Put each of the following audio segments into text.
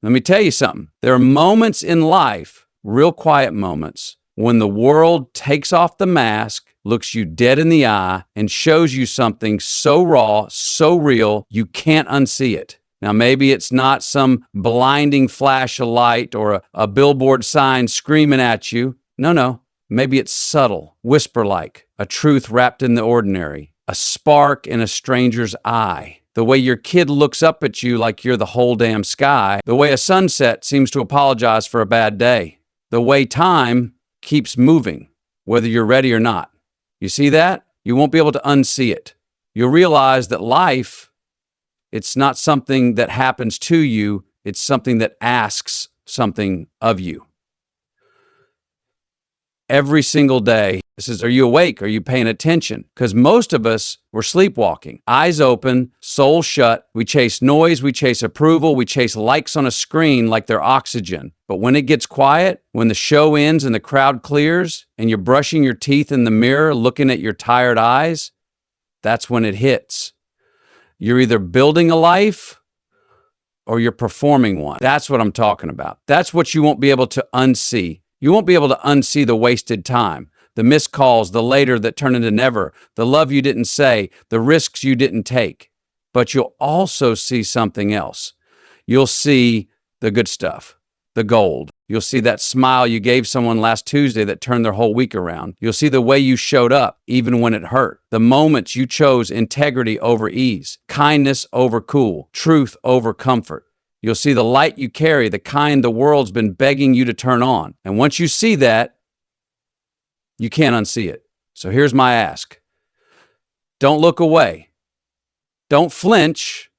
Let me tell you something. There are moments in life, real quiet moments, when the world takes off the mask, looks you dead in the eye, and shows you something so raw, so real, you can't unsee it. Now, maybe it's not some blinding flash of light or a billboard sign screaming at you. No. Maybe it's subtle, whisper-like, a truth wrapped in the ordinary, a spark in a stranger's eye. The way your kid looks up at you like you're the whole damn sky. The way a sunset seems to apologize for a bad day. The way time keeps moving, whether you're ready or not. You see that? You won't be able to unsee it. You'll realize that life, it's not something that happens to you, it's something that asks something of you. Every single day, this is, are you awake? Are you paying attention? Because most of us, we're sleepwalking. Eyes open, soul shut. We chase noise, we chase approval, we chase likes on a screen like they're oxygen. But when it gets quiet, when the show ends and the crowd clears, and you're brushing your teeth in the mirror, looking at your tired eyes, that's when it hits. You're either building a life or you're performing one. That's what I'm talking about. That's what you won't be able to unsee. You won't be able to unsee the wasted time, the missed calls, the later that turn into never, the love you didn't say, the risks you didn't take. But you'll also see something else. You'll see the good stuff, the gold. You'll see that smile you gave someone last Tuesday that turned their whole week around. You'll see the way you showed up, even when it hurt. The moments you chose integrity over ease, kindness over cool, truth over comfort. You'll see the light you carry, the kind the world's been begging you to turn on. And once you see that, you can't unsee it. So here's my ask. Don't look away. Don't flinch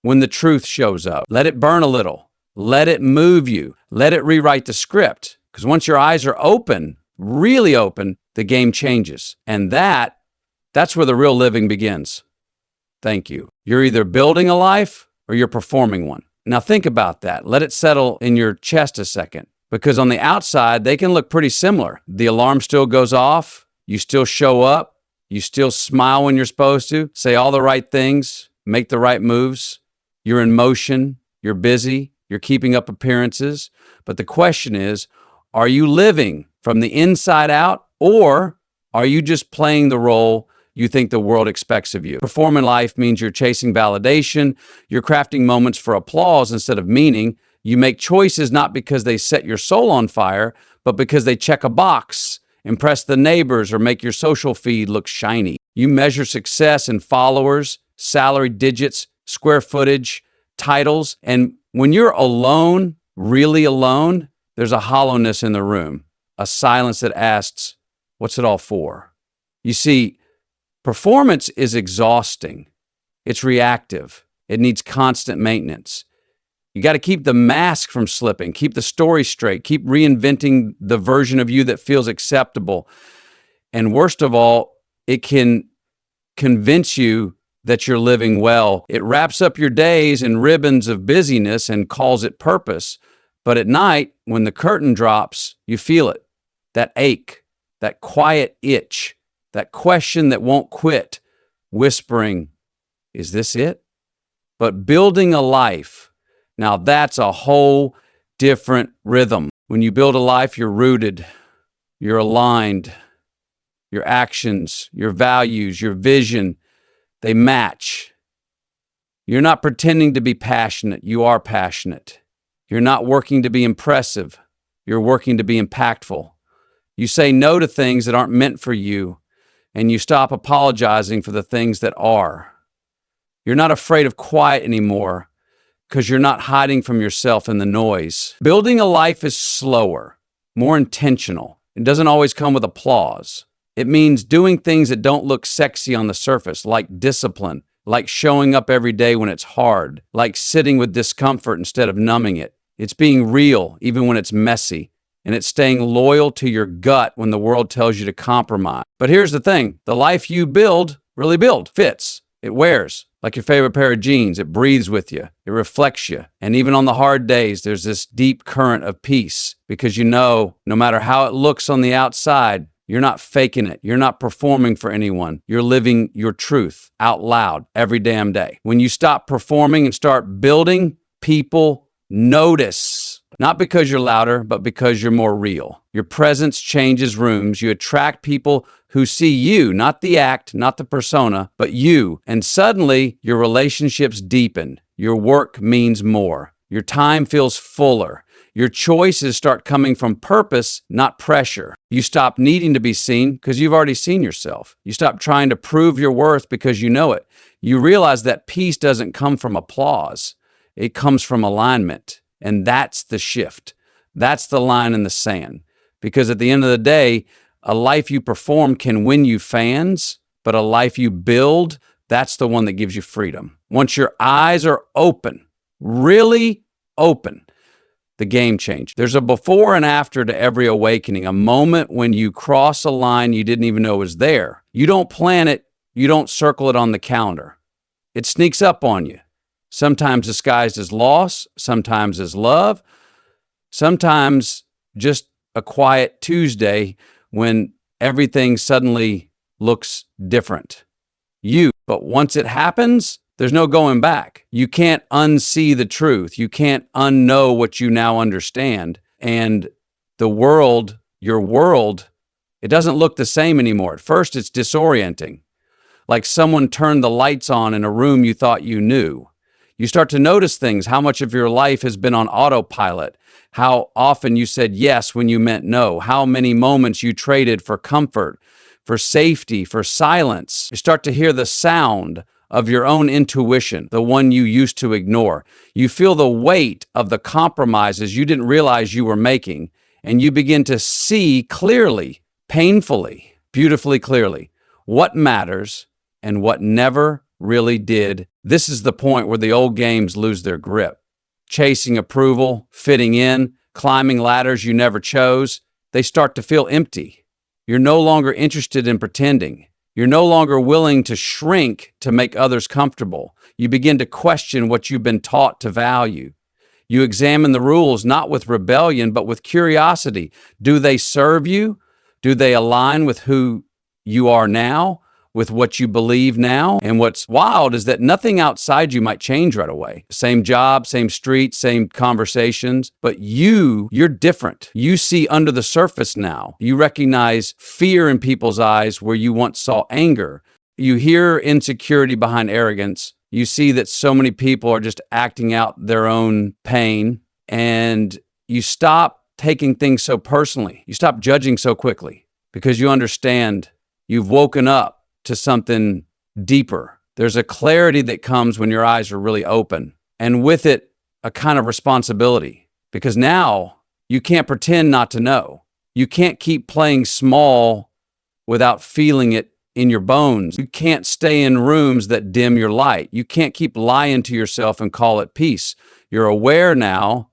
when the truth shows up. Let it burn a little. Let it move you. Let it rewrite the script. Because once your eyes are open, really open, the game changes. And that's where the real living begins. Thank you. You're either building a life or you're performing one. Now think about that. Let it settle in your chest a second. Because on the outside, they can look pretty similar. The alarm still goes off. You still show up. You still smile when you're supposed to. Say all the right things. Make the right moves. You're in motion. You're busy. You're keeping up appearances. But the question is, are you living from the inside out, or are you just playing the role you think the world expects of you? Performing life means you're chasing validation. You're crafting moments for applause instead of meaning. You make choices not because they set your soul on fire, but because they check a box, impress the neighbors, or make your social feed look shiny. You measure success in followers, salary digits, square footage, titles. And when you're alone, really alone, there's a hollowness in the room, a silence that asks, what's it all for? You see, performance is exhausting. It's reactive. It needs constant maintenance. You got to keep the mask from slipping, keep the story straight, keep reinventing the version of you that feels acceptable. And worst of all, it can convince you that you're living well. It wraps up your days in ribbons of busyness and calls it purpose. But at night, when the curtain drops, you feel it, that ache, that quiet itch, that question that won't quit, whispering, is this it? But building a life, now that's a whole different rhythm. When you build a life, you're rooted, you're aligned, your actions, your values, your vision, they match. You're not pretending to be passionate, you are passionate. You're not working to be impressive, you're working to be impactful. You say no to things that aren't meant for you, and you stop apologizing for the things that are. You're not afraid of quiet anymore because you're not hiding from yourself in the noise. Building a life is slower, more intentional. It doesn't always come with applause. It means doing things that don't look sexy on the surface, like discipline, like showing up every day when it's hard, like sitting with discomfort instead of numbing it. It's being real, even when it's messy. And it's staying loyal to your gut when the world tells you to compromise. But here's the thing, the life you build, really build, fits. It wears, like your favorite pair of jeans. It breathes with you. It reflects you. And even on the hard days, there's this deep current of peace because you know, no matter how it looks on the outside, you're not faking it. You're not performing for anyone. You're living your truth out loud every damn day. When you stop performing and start building, people Notice. Not because you're louder, but because you're more real. Your presence changes rooms. You attract people who see you, not the act, not the persona, but you. And suddenly, your relationships deepen. Your work means more. Your time feels fuller. Your choices start coming from purpose, not pressure. You stop needing to be seen because you've already seen yourself. You stop trying to prove your worth because you know it. You realize that peace doesn't come from applause. It comes from alignment. And that's the shift. That's the line in the sand. Because at the end of the day, a life you perform can win you fans, but a life you build, that's the one that gives you freedom. Once your eyes are open, really open, the game changes. There's a before and after to every awakening, a moment when you cross a line you didn't even know was there. You don't plan it, you don't circle it on the calendar. It sneaks up on you. Sometimes disguised as loss, sometimes as love, sometimes just a quiet Tuesday when everything suddenly looks different. But once it happens, there's no going back. You can't unsee the truth. You can't unknow what you now understand. And the world, your world, it doesn't look the same anymore. At first, it's disorienting. Like someone turned the lights on in a room you thought you knew. You start to notice things, how much of your life has been on autopilot, how often you said yes when you meant no, how many moments you traded for comfort, for safety, for silence. You start to hear the sound of your own intuition, the one you used to ignore. You feel the weight of the compromises you didn't realize you were making, and you begin to see clearly, painfully, beautifully clearly, what matters and what never really did. This is the point where the old games lose their grip. Chasing approval, fitting in, climbing ladders you never chose, they start to feel empty. You're no longer interested in pretending. You're no longer willing to shrink to make others comfortable. You begin to question what you've been taught to value. You examine the rules not with rebellion, but with curiosity. Do they serve you? Do they align with who you are now? With what you believe now? And what's wild is that nothing outside you might change right away. Same job, same street, same conversations, but you're different. You see under the surface now. You recognize fear in people's eyes where you once saw anger. You hear insecurity behind arrogance. You see that so many people are just acting out their own pain, and you stop taking things so personally. You stop judging so quickly because you understand you've woken up to something deeper. There's a clarity that comes when your eyes are really open, and with it, a kind of responsibility, because now you can't pretend not to know. You can't keep playing small without feeling it in your bones. You can't stay in rooms that dim your light. You can't keep lying to yourself and call it peace. You're aware now,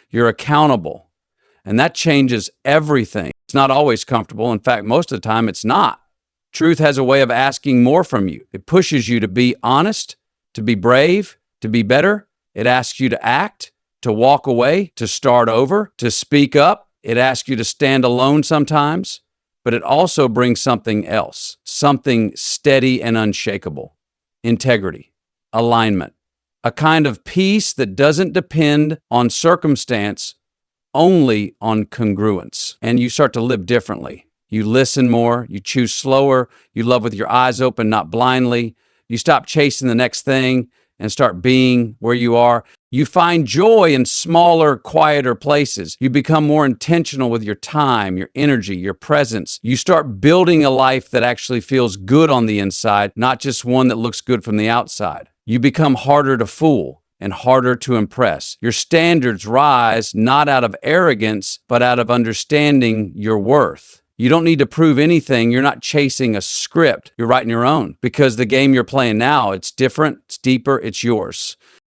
you're accountable, and that changes everything. It's not always comfortable. In fact, most of the time it's not. Truth has a way of asking more from you. It pushes you to be honest, to be brave, to be better. It asks you to act, to walk away, to start over, to speak up. It asks you to stand alone sometimes, but it also brings something else, something steady and unshakable. Integrity, alignment, a kind of peace that doesn't depend on circumstance, only on congruence. And you start to live differently. You listen more, you choose slower, you love with your eyes open, not blindly. You stop chasing the next thing and start being where you are. You find joy in smaller, quieter places. You become more intentional with your time, your energy, your presence. You start building a life that actually feels good on the inside, not just one that looks good from the outside. You become harder to fool and harder to impress. Your standards rise not out of arrogance, but out of understanding your worth. You don't need to prove anything. You're not chasing a script. You're writing your own, because the game you're playing now, it's different, it's deeper, it's yours.